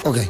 Okay.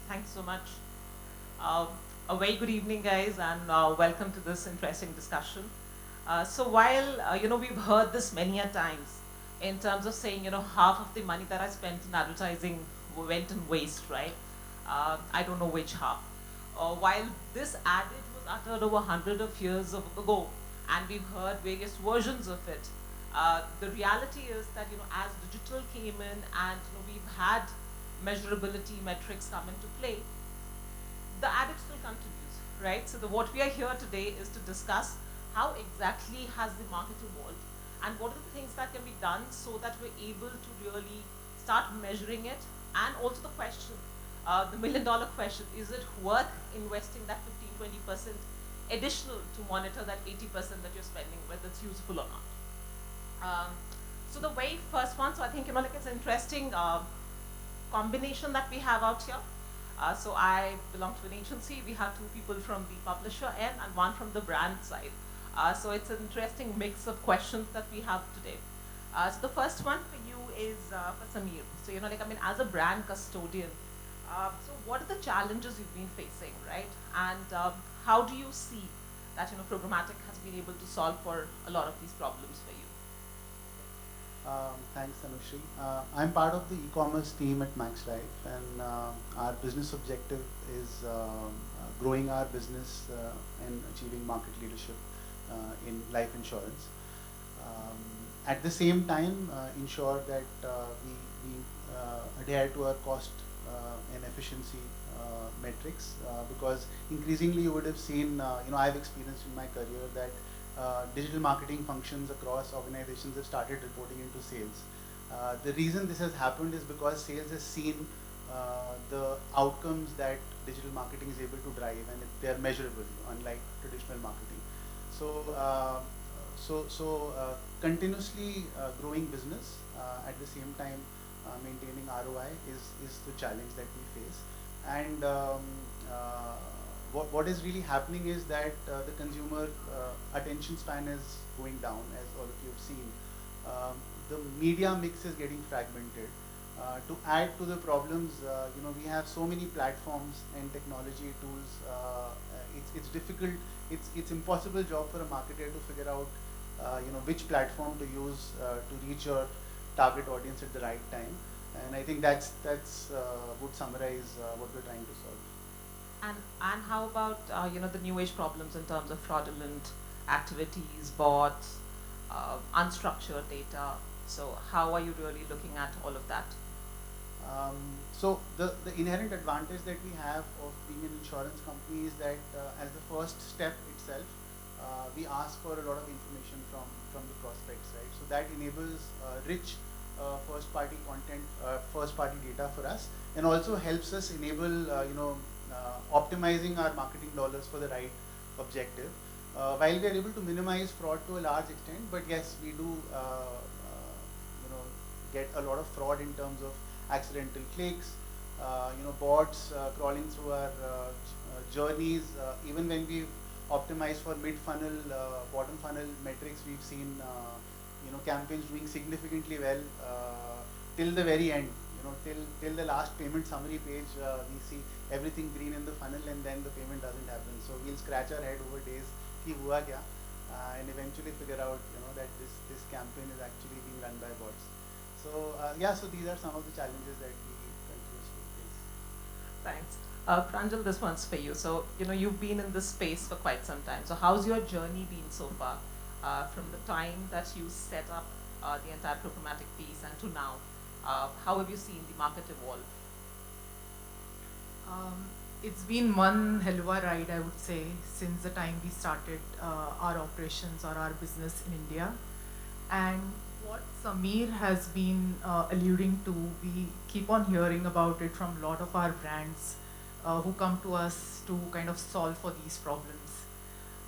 Thanks so much. A very good evening, guys, and welcome to this interesting discussion. So while, we've heard this many a times in terms of saying, half of the money that I spent in advertising went in waste, right? I don't know which half. While this adage was uttered over hundreds of years ago, and we've heard various versions of it, the reality is that, as digital came in and, we've had measurability metrics come into play, the adage still continues, right? So what we are here today is to discuss how exactly has the market evolved and what are the things that can be done so that we're able to really start measuring it. And also the question, the million-dollar question, is it worth investing that 15-20% additional to monitor that 80% that you're spending, whether it's useful or not? So the very first one, so I think, it's an interesting combination that we have out here. So I belong to an agency. We have two people from the publisher end and one from the brand side. So it's an interesting mix of questions that we have today. So the first one for you is for Samir. So, as a brand custodian, so what are the challenges you've been facing, right? And how do you see that, programmatic has been able to solve for a lot of these problems for you? Thanks, Anushree. I'm part of the e-commerce team at MaxLife, and our business objective is growing our business and achieving market leadership in life insurance. At the same time, ensure that we adhere to our cost and efficiency metrics, because increasingly you would have seen, I've experienced in my career that digital marketing functions across organizations have started reporting into sales. The reason this has happened is because sales has seen the outcomes that digital marketing is able to drive, and they are measurable, unlike traditional marketing. So, continuously growing business at the same time maintaining ROI is the challenge that we face. And what is really happening is that the consumer attention span is going down, as all of you have seen. The media mix is getting fragmented. To add to the problems, we have so many platforms and technology tools. It's difficult. It's impossible job for a marketer to figure out, which platform to use to reach your target audience at the right time. And I think that's would summarize what we're trying to solve. And how about the new age problems in terms of fraudulent activities, bots, unstructured data? So how are you really looking at all of that? So the inherent advantage that we have of being an insurance company is that as the first step itself, we ask for a lot of information from the prospects, right? So that enables rich first-party content, first-party data for us, and also helps us enable optimizing our marketing dollars for the right objective. While we are able to minimize fraud to a large extent, but yes, we do get a lot of fraud in terms of accidental clicks, bots crawling through our journeys. Even when we've optimized for mid-funnel, bottom funnel metrics, we've seen campaigns doing significantly well till the very end. Till the last payment summary page, we see everything green in the funnel, and then the payment doesn't happen. So we'll scratch our head over days, ki hua kya, and eventually figure out, that this campaign is actually being run by bots. So yeah, so these are some of the challenges that we continuously face. Thanks. Pranjal, this one's for you. So, you've been in this space for quite some time. So how's your journey been so far? From the time that you set up the entire programmatic piece, and to now? How have you seen the market evolve? It's been one hell of a ride, I would say, since the time we started our operations or our business in India. And what Samir has been alluding to, we keep on hearing about it from a lot of our brands who come to us to kind of solve for these problems.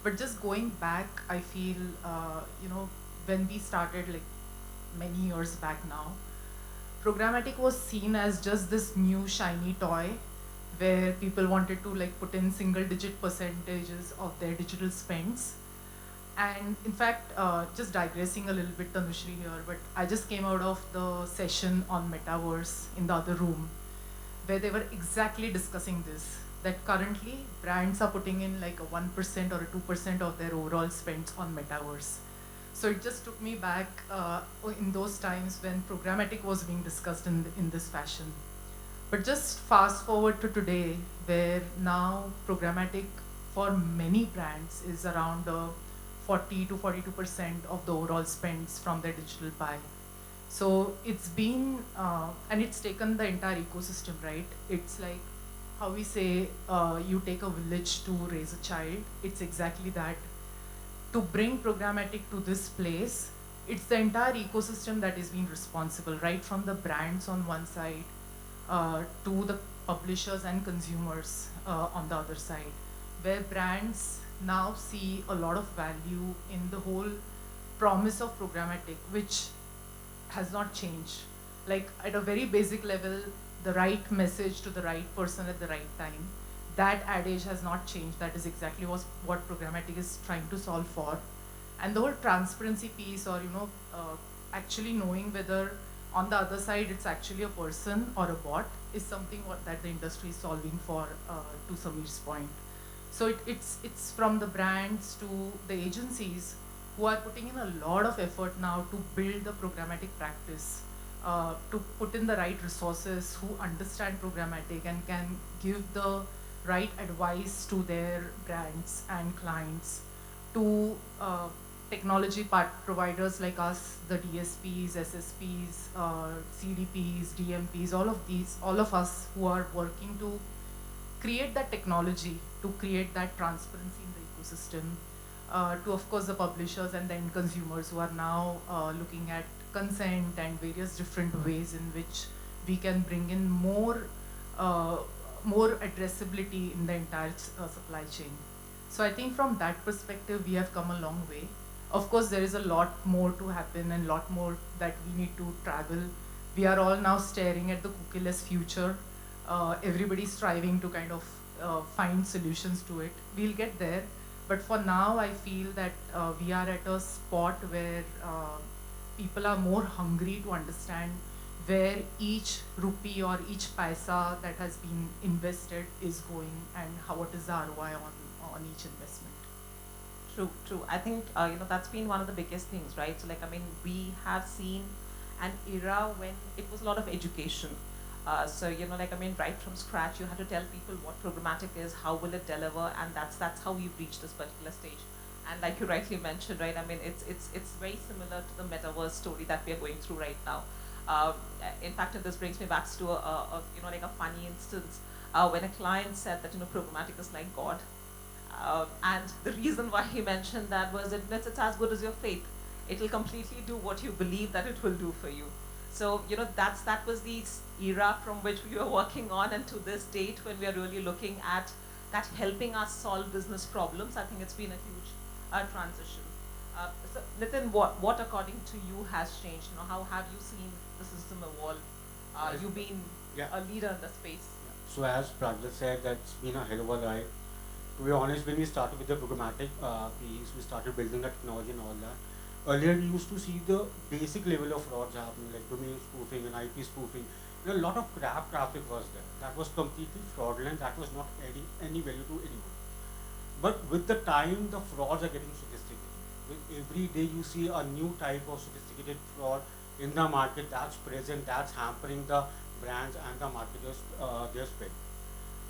But just going back, I feel, when we started like many years back now, programmatic was seen as just this new shiny toy where people wanted to like put in single digit percentages of their digital spends. And in fact, just digressing a little bit, Tanushri here, but I just came out of the session on metaverse in the other room where they were exactly discussing this, that currently brands are putting in like a 1% or a 2% of their overall spends on metaverse. So it just took me back in those times when programmatic was being discussed in this fashion. But just fast forward to today, where now programmatic for many brands is around 40 to 42% of the overall spends from their digital pie. So it's been, and it's taken the entire ecosystem, right? It's like how we say you take a village to raise a child. It's exactly that. To bring programmatic to this place, it's the entire ecosystem that is being responsible, right from the brands on one side to the publishers and consumers on the other side, where brands now see a lot of value in the whole promise of programmatic, which has not changed. Like at a very basic level, the right message to the right person at the right time, that adage has not changed. That is exactly what programmatic is trying to solve for. And the whole transparency piece, or actually knowing whether on the other side it's actually a person or a bot, is something that the industry is solving for, to Samir's point. So it's from the brands to the agencies who are putting in a lot of effort now to build the programmatic practice, to put in the right resources who understand programmatic and can give the right advice to their brands and clients, to technology providers like us, the DSPs, SSPs, CDPs, DMPs, all of us who are working to create that technology, to create that transparency in the ecosystem, to of course the publishers and the end consumers who are now looking at consent and various different ways in which we can bring in more addressability in the entire supply chain. So I think from that perspective, we have come a long way. Of course, there is a lot more to happen and a lot more that we need to travel. We are all now staring at the cookieless future. Everybody's striving to kind of find solutions to it. We'll get there. But for now, I feel that we are at a spot where people are more hungry to understand where each rupee or each paisa that has been invested is going, and what is the ROI on each investment. True, true. I think that's been one of the biggest things, right? So like, I mean, we have seen an era when it was a lot of education. So like, I mean, right from scratch, you had to tell people what programmatic is, how will it deliver, and that's how we've reached this particular stage. And like you rightly mentioned, right? I mean, it's very similar to the metaverse story that we are going through right now. In fact, this brings me back to like a funny instance when a client said that programmatic is like God. And the reason why he mentioned that was that it's as good as your faith. It will completely do what you believe that it will do for you. So, that was the era from which we were working on, and to this date when we are really looking at that helping us solve business problems. I think it's been a huge transition. So Nitin, what according to you has changed? How have you seen the system evolve? You've been a leader in the space. Yeah. So as Pragya said, that's been a hell of a ride. To be honest, when we started with the programmatic piece, we started building the technology and all that. Earlier, we used to see the basic level of frauds happening, like domain spoofing and IP spoofing. A lot of crap traffic was there. That was completely fraudulent. That was not adding any value to anyone. But with the time, the frauds are getting sophisticated. With every day, you see a new type of sophisticated fraud in the market that's present, that's hampering the brands and the marketers their spend.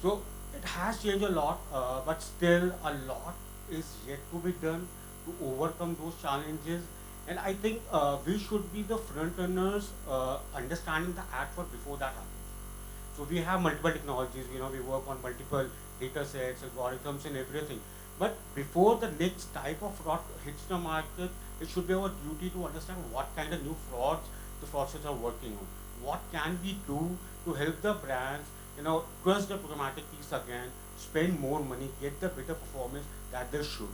So it has changed a lot, but still a lot is yet to be done to overcome those challenges And I think we should be the front runners, understanding the ad fraud before that happens. So we have multiple technologies, we work on multiple data sets, algorithms and everything. But before the next type of fraud hits the market, it should be our duty to understand what kind of new frauds the fraudsters are working on. What can we do to help the brands, trust the programmatic piece again, spend more money, get the better performance that they should.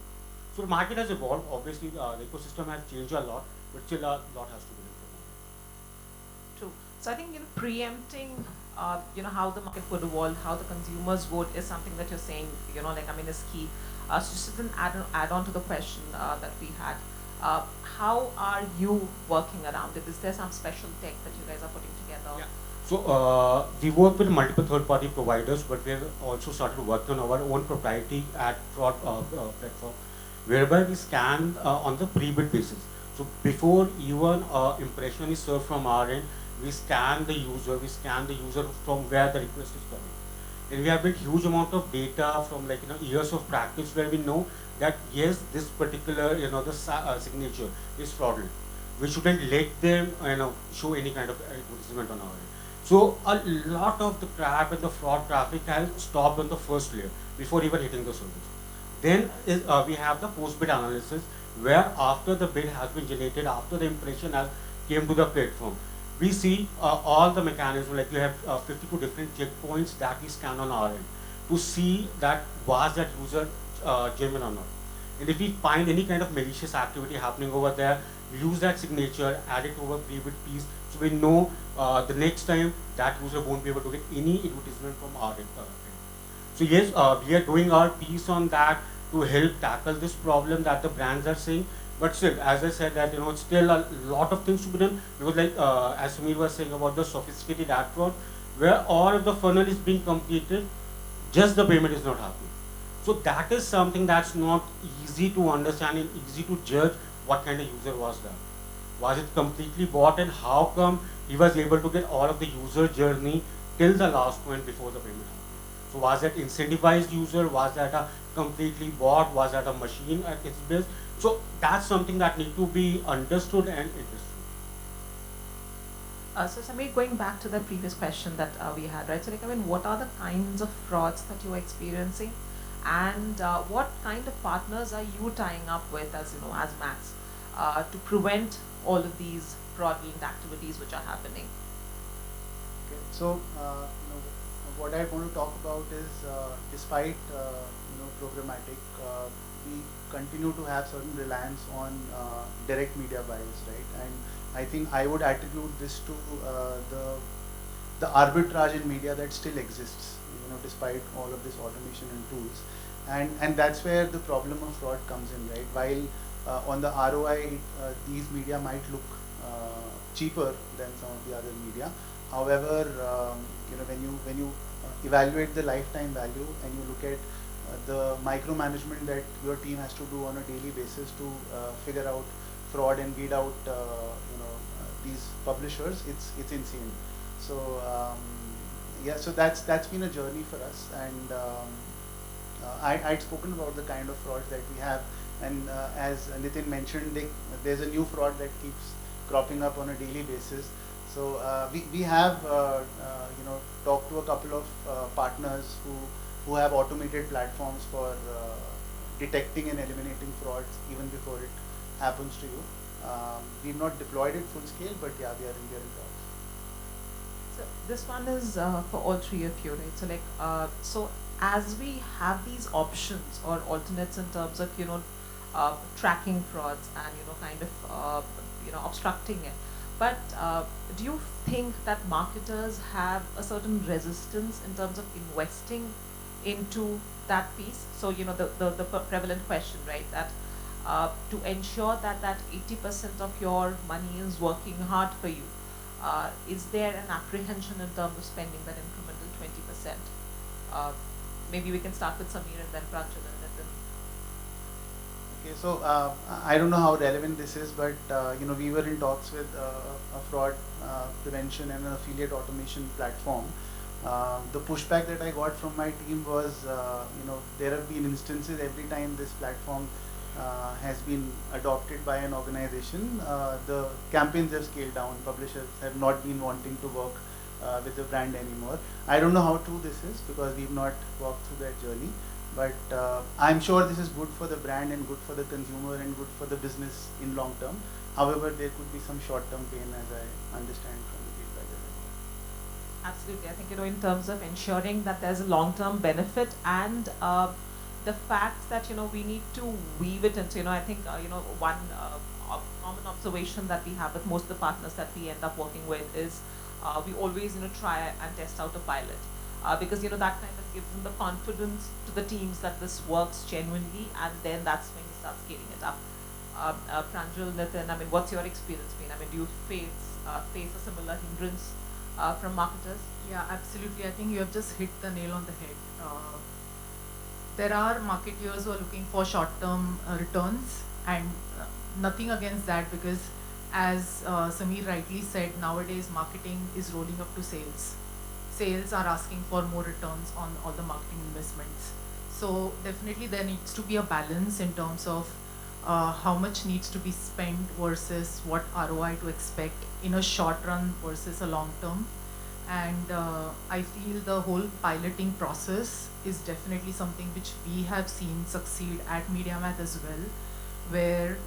So the market has evolved. Obviously, the ecosystem has changed a lot, but still a lot has to be done. True. So I think preempting, how the market would evolve, how the consumers would, is something that you're saying, is key. So just an add on to the question that we had. How are you working around it? Is there some special tech that you guys are putting together? Yeah. So we work with multiple third-party providers, but we have also started working on our own proprietary ad fraud platform, whereby we scan on the pre-bid basis. So before even impression is served from our end, we scan the user from where the request is coming. And we have built huge amount of data from years of practice where we know that yes, this particular the signature is fraudulent. We shouldn't let them show any kind of advertisement on our end. So a lot of the trap and the fraud traffic has stopped on the first layer before even hitting the service. Then we have the post-bid analysis, where after the bid has been generated, after the impression has came to the platform, we see all the mechanisms, like we have 52 different checkpoints that we scan on our end to see that was that user genuine or not. And if we find any kind of malicious activity happening over there, we use that signature, add it to our pre-bid piece, so we know the next time that user won't be able to get any advertisement from our end. So yes, we are doing our piece on that to help tackle this problem that the brands are seeing. But still, as I said, that it's still a lot of things to be done, because as Samir was saying about the sophisticated ad fraud, where all of the funnel is being completed, just the payment is not happening. So that is something that's not easy to understand and easy to judge what kind of user was that. Was it completely bought, and how come he was able to get all of the user journey till the last point before the payment happened? So was that incentivized user? Was that a completely bought? Was that a machine at its base? So that's something that need to be understood and understood. So Samir, going back to the previous question that we had, right? So what are the kinds of frauds that you are experiencing, and what kind of partners are you tying up with as Max to prevent all of these fraudulent activities which are happening? Okay, so what I want to talk about is, despite programmatic, we continue to have certain reliance on direct media buys, right? And I think I would attribute this to the arbitrage in media that still exists, despite all of this automation and tools, and that's where the problem of fraud comes in, right? While on the ROI, these media might look cheaper than some of the other media. However, when you evaluate the lifetime value and you look at the micromanagement that your team has to do on a daily basis to figure out fraud and weed out these publishers, it's insane. So yeah, so that's been a journey for us, and I'd spoken about the kind of frauds that we have, and as Nitin mentioned, there's a new fraud that keeps cropping up on a daily basis. So we have talked to a couple of partners who have automated platforms for detecting and eliminating frauds even before it happens to you. We've not deployed it full scale, but yeah, we are in talks. So this one is for all three of you, right? So so as we have these options or alternates in terms of tracking frauds and kind of obstructing it, but do you think that marketers have a certain resistance in terms of investing into that piece? So the prevalent question, right, that to ensure that that 80% of your money is working hard for you, is there an apprehension in terms of spending that incremental 20%? Maybe we can start with Samir and then Pranjal and then. Okay, so I don't know how relevant this is, but we were in talks with a fraud prevention and an affiliate automation platform. The pushback that I got from my team was, there have been instances every time this platform has been adopted by an organization, the campaigns have scaled down. Publishers have not been wanting to work with the brand anymore. I don't know how true this is because we've not walked through that journey, but I'm sure this is good for the brand and good for the consumer and good for the business in long term. However, there could be some short-term pain, as I understand from the feedback that I got. Absolutely. I think, in terms of ensuring that there's a long-term benefit and the fact that, we need to weave it into, I think, one common observation that we have with most of the partners that we end up working with is we always, try and test out a pilot. Because, that kind of gives them the confidence to the teams that this works genuinely, and then that's when you start scaling it up. Pranjal, Nitin, I mean, what's your experience been? I mean, do you face a similar hindrance from marketers? Yeah, absolutely. I think you have just hit the nail on the head. There are marketeers who are looking for short-term returns, and nothing against that, because as Sameer rightly said, nowadays marketing is rolling up to sales. Sales are asking for more returns on all the marketing investments. So definitely there needs to be a balance in terms of how much needs to be spent versus what ROI to expect in a short run versus a long term. And I feel the whole piloting process is definitely something which we have seen succeed at MediaMath as well, where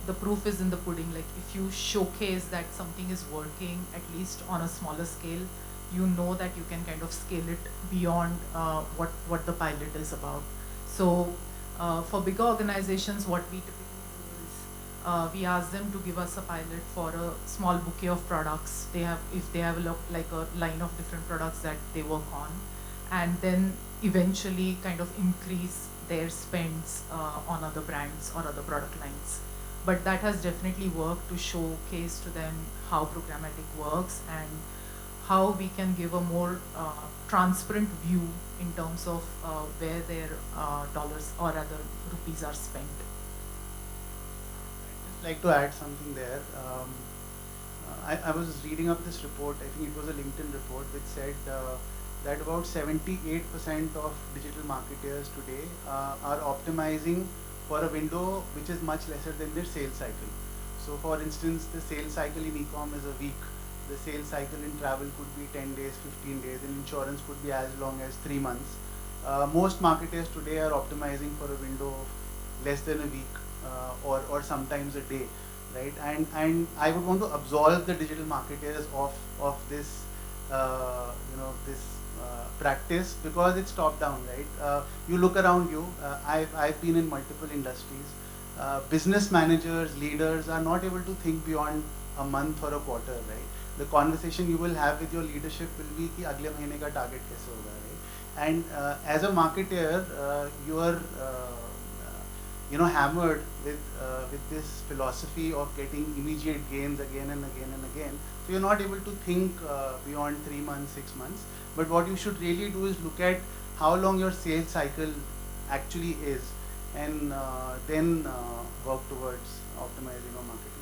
the proof is in the pudding. Like if you showcase that something is working, at least on a smaller scale, you know that you can kind of scale it beyond what the pilot is about. So for bigger organizations, what we typically do is we ask them to give us a pilot for a small bouquet of products. If they have like a line of different products that they work on, and then eventually kind of increase their spends on other brands or other product lines. But that has definitely worked to showcase to them how programmatic works and how we can give a more transparent view in terms of where their dollars or other rupees are spent. I'd just like to add something there. I was reading up this report, I think it was a LinkedIn report, which said that about 78% of digital marketers today are optimizing for a window which is much lesser than their sales cycle. So for instance, the sales cycle in e-com is a week. The sales cycle in travel could be 10 days, 15 days, and insurance could be as long as 3 months. Most marketers today are optimizing for a window of less than a week or sometimes a day, right? And I would want to absolve the digital marketers of this, this practice, because it's top down, right? You look around you. I've been in multiple industries. Business managers, leaders are not able to think beyond a month or a quarter, right? The conversation you will have with your leadership will be कि अगले महीने का target कैसे होगा, right? And as a marketer, you are hammered with this philosophy of getting immediate gains again and again and again. So you're not able to think beyond 3 months, 6 months. But what you should really do is look at how long your sales cycle actually is, and then work towards optimizing or marketing.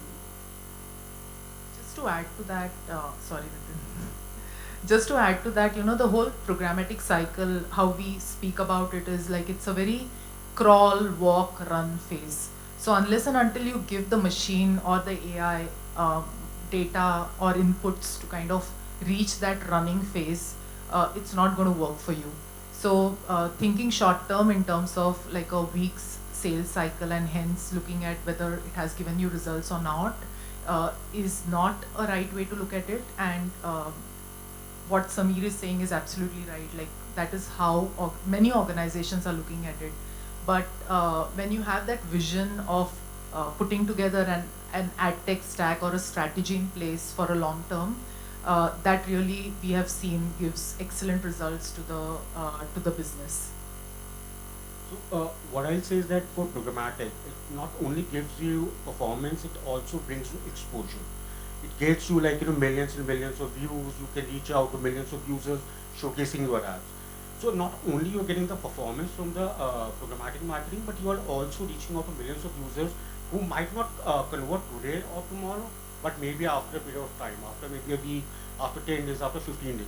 To add to that, sorry, Nitin. Just to add to that, the whole programmatic cycle, how we speak about it is like it's a very crawl, walk, run phase. So unless and until you give the machine or the AI data or inputs to kind of reach that running phase, it's not going to work for you. So thinking short term in terms of like a week's sales cycle and hence looking at whether it has given you results or not, is not a right way to look at it. And what Sameer is saying is absolutely right. Like that is how many organizations are looking at it. But when you have that vision of putting together an ad tech stack or a strategy in place for a long term, that really we have seen gives excellent results to the business. So what I'll say is that for programmatic, it not only gives you performance, it also brings you exposure. It gets you like millions and millions of views. You can reach out to millions of users showcasing your ads. So not only you're getting the performance from the programmatic marketing, but you are also reaching out to millions of users who might not convert today or tomorrow, but maybe after a period of time, after maybe a week, after 10 days, after 15 days.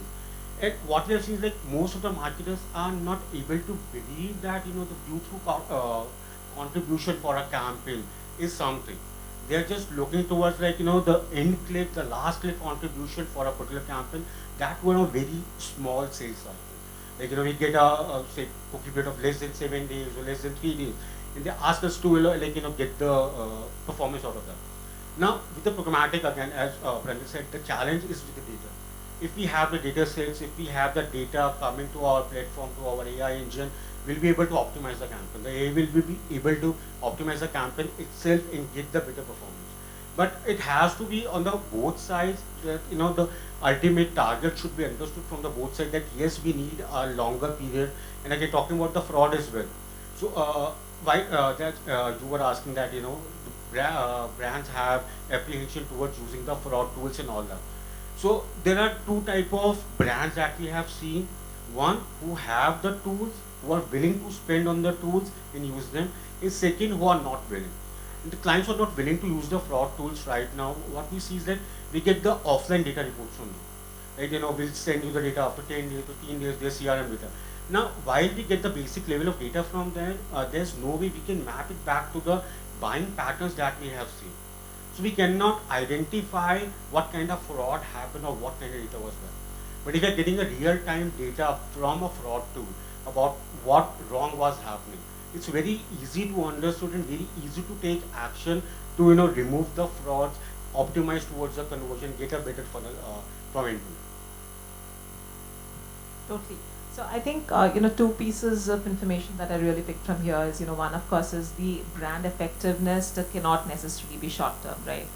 And what we have seen is like most of the marketers are not able to believe that the view through contribution for a campaign is something. They're just looking towards like, the end click, the last click contribution for a particular campaign. That were a very small sales cycle. Like, we get a say cookie period of less than 7 days or less than 3 days. And they ask us to, like, get the performance out of that. Now, with the programmatic, again, as Brenda said, the challenge is with the data. If we have the data sets, if we have the data coming to our platform, to our AI engine, we'll be able to optimize the campaign. The AI will be able to optimize the campaign itself and get the better performance. But it has to be on the both sides that, the ultimate target should be understood from the both sides that yes, we need a longer period. And again, talking about the fraud as well. So, why that you were asking that, brands have apprehension towards using the fraud tools and all that. So there are two type of brands that we have seen. One who have the tools, who are willing to spend on the tools and use them. And second, who are not willing. And the clients who are not willing to use the fraud tools right now. What we see is that we get the offline data reports from them. Like, we'll send you the data after 10 days, 15 days, their CRM data. Now, while we get the basic level of data from them, there's no way we can map it back to the buying patterns that we have seen. So we cannot identify what kind of fraud happened or what kind of data was there. But if we are getting a real-time data from a fraud tool about what wrong was happening, it's very easy to understand and very easy to take action to remove the frauds, optimize towards the conversion, get a better funnel from end to end. Totally. So I think, two pieces of information that I really picked from here is, one of course is the brand effectiveness that cannot necessarily be short term, right?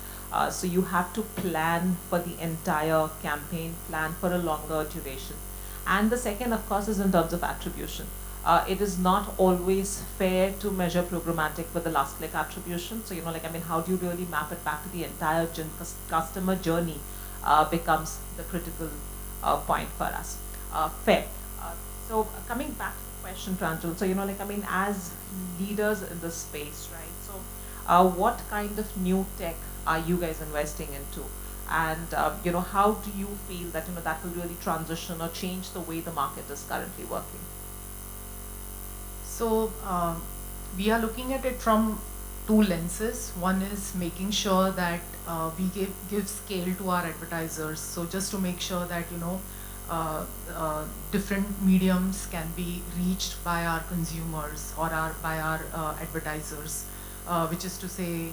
So you have to plan for the entire campaign, plan for a longer duration. And the second, of course, is in terms of attribution. It is not always fair to measure programmatic with the last click attribution. So, how do you really map it back to the entire customer journey becomes the critical point for us. Fair. So coming back to the question, Pranjal, so, as leaders in this space, right? So what kind of new tech are you guys investing into? And, how do you feel that, that will really transition or change the way the market is currently working? So we are looking at it from two lenses. One is making sure that we give scale to our advertisers. So just to make sure that, different mediums can be reached by our consumers or by our advertisers, which is to say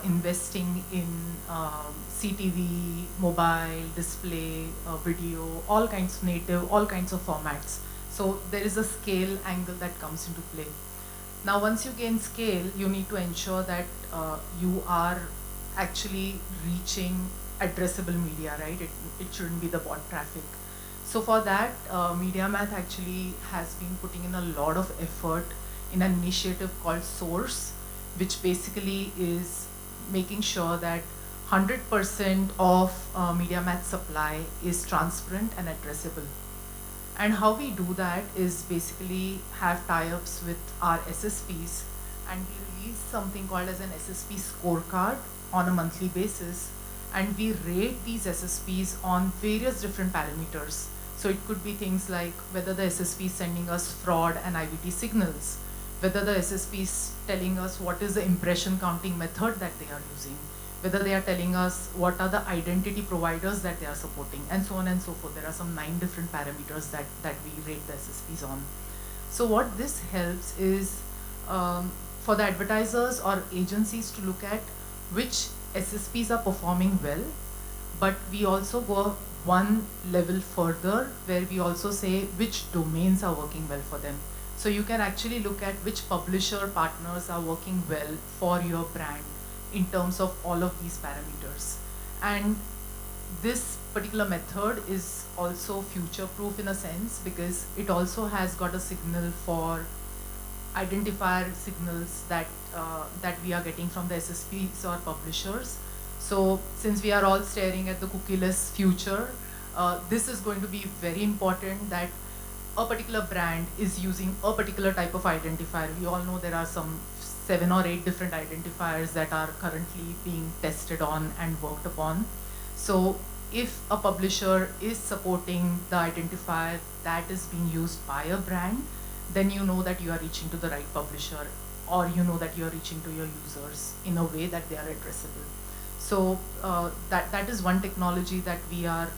investing in CTV, mobile, display, video, all kinds of native, all kinds of formats. So there is a scale angle that comes into play. Now once you gain scale, you need to ensure that you are actually reaching addressable media, right? It shouldn't be the bot traffic. So for that, MediaMath actually has been putting in a lot of effort in an initiative called Source, which basically is making sure that 100% of MediaMath supply is transparent and addressable. And how we do that is basically have tie-ups with our SSPs, and we release something called as an SSP scorecard on a monthly basis, and we rate these SSPs on various different parameters. So it could be things like whether the SSP is sending us fraud and IVT signals, whether the SSP is telling us what is the impression counting method that they are using, whether they are telling us what are the identity providers that they are supporting, and so on and so forth. There are some 9 different parameters that we rate the SSPs on. So what this helps is for the advertisers or agencies to look at which SSPs are performing well, but we also go one level further where we also say which domains are working well for them. So you can actually look at which publisher partners are working well for your brand in terms of all of these parameters. And this particular method is also future-proof in a sense because it also has got a signal for identifier signals that we are getting from the SSPs or publishers. So since we are all staring at the cookieless future, this is going to be very important that a particular brand is using a particular type of identifier. We all know there are some 7 or 8 different identifiers that are currently being tested on and worked upon. So if a publisher is supporting the identifier that is being used by a brand, then you know that you are reaching to the right publisher. or you know that you're reaching to your users in a way that they are addressable. So that is one technology that we are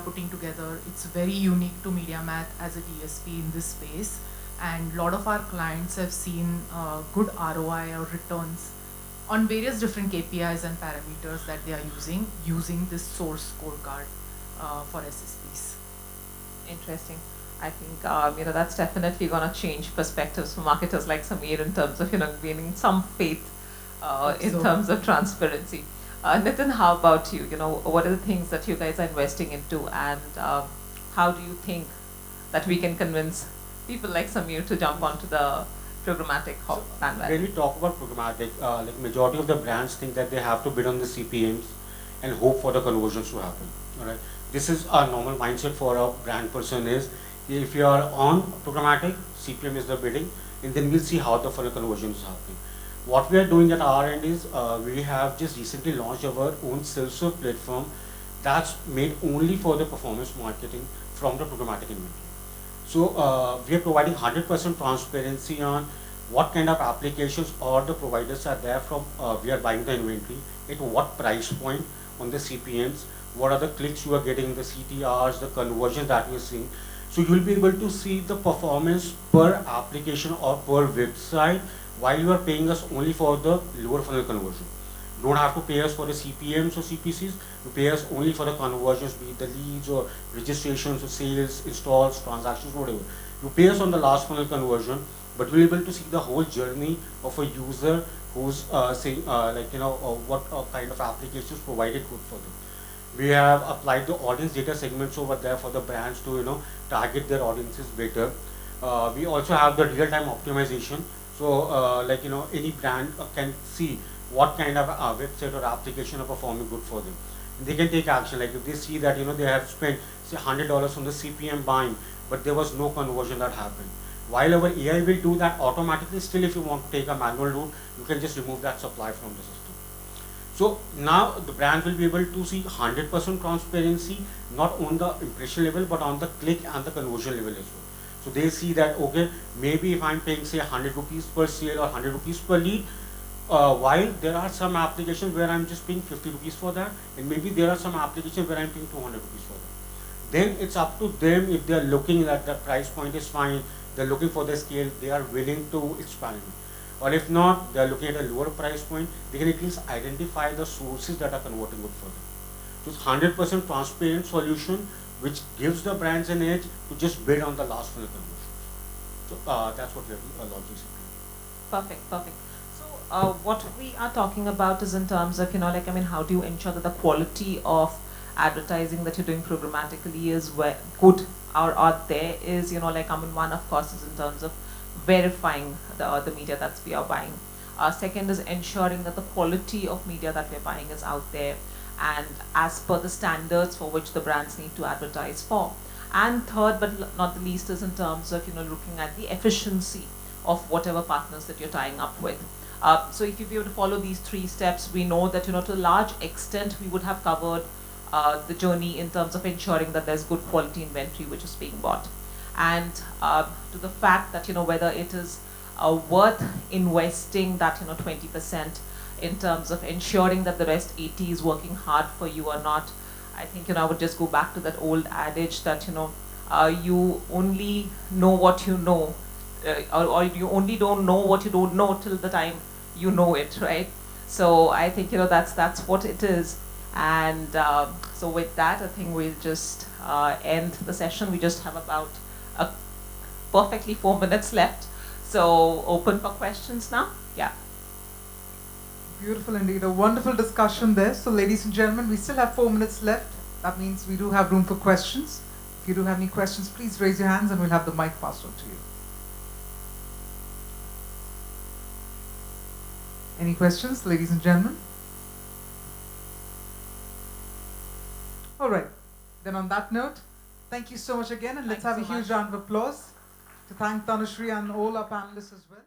putting together. It's very unique to MediaMath as a DSP in this space, and a lot of our clients have seen good ROI or returns on various different KPIs and parameters that they are using this source scorecard for SSPs. Interesting. I think that's definitely going to change perspectives for marketers like Sameer in terms of gaining some faith in terms of transparency. Nitin, how about you? What are the things that you guys are investing into, and how do you think that we can convince people like Sameer to jump onto the programmatic bandwagon? When we talk about programmatic, like majority of the brands think that they have to bid on the CPMs and hope for the conversions to happen. All right, this is a normal mindset for a brand person. Is if you are on programmatic, CPM is the bidding, and then we'll see how the funnel conversion is happening. What we are doing at our end is we have just recently launched our own self-serve platform that's made only for the performance marketing from the programmatic inventory. So we are providing 100% transparency on what kind of applications or the providers are there from we are buying the inventory, at what price point on the CPMs, what are the clicks you are getting, the CTRs, the conversion that you are seeing. So you will be able to see the performance per application or per website while you are paying us only for the lower funnel conversion. You don't have to pay us for the CPMs or CPCs, you pay us only for the conversions, be it the leads or registrations or sales, installs, transactions, whatever. You pay us on the last funnel conversion, but we're able to see the whole journey of a user who's saying what kind of applications provided good for them. We have applied the audience data segments over there for the brands to target their audiences better. We also have the real-time optimization. So any brand can see what kind of website or application are performing good for them. And they can take action. Like if they see that they have spent say $100 on the CPM buying, but there was no conversion that happened. While our AI will do that automatically, still if you want to take a manual route, you can just remove that supply from the system. So now the brand will be able to see 100% transparency, not on the impression level, but on the click and the conversion level as well. So they see that, okay, maybe if I'm paying say 100 rupees per sale or 100 rupees per lead, while there are some applications where I'm just paying 50 rupees for that, and maybe there are some applications where I'm paying 200 rupees for that. Then it's up to them if they're looking at the price point is fine, they're looking for the scale, they are willing to experiment. Or if not, they're looking at a lower price point, they can at least identify the sources that are converting good for them. So it's 100% transparent solution which gives the brands an edge to just bid on the last funnel conversions. So that's what we are launching. Perfect, perfect. So what we are talking about is in terms of, how do you ensure that the quality of advertising that you're doing programmatically is good or there is, one of course is in terms of verifying the media that we are buying. Second is ensuring that the quality of media that we're buying is out there and as per the standards for which the brands need to advertise for. And third, but not the least, is in terms of looking at the efficiency of whatever partners that you're tying up with. So if you were to follow these 3 steps, we know that to a large extent we would have covered the journey in terms of ensuring that there's good quality inventory which is being bought. And to the fact that whether it is worth investing that 20% in terms of ensuring that the rest 80 is working hard for you or not. I think I would just go back to that old adage that you only know what you know, or you only don't know what you don't know till the time you know it, right? So I think that's what it is. And so with that, I think we'll just end the session. We just have about perfectly 4 minutes left. So open for questions now. Yeah. Beautiful indeed. A wonderful discussion there. So ladies and gentlemen, we still have 4 minutes left. That means we do have room for questions. If you do have any questions, please raise your hands and we'll have the mic passed on to you. Any questions, ladies and gentlemen? All right. Then on that note, thank you so much again, and let's have a huge round of applause to thank Tanushree and all our panelists as well.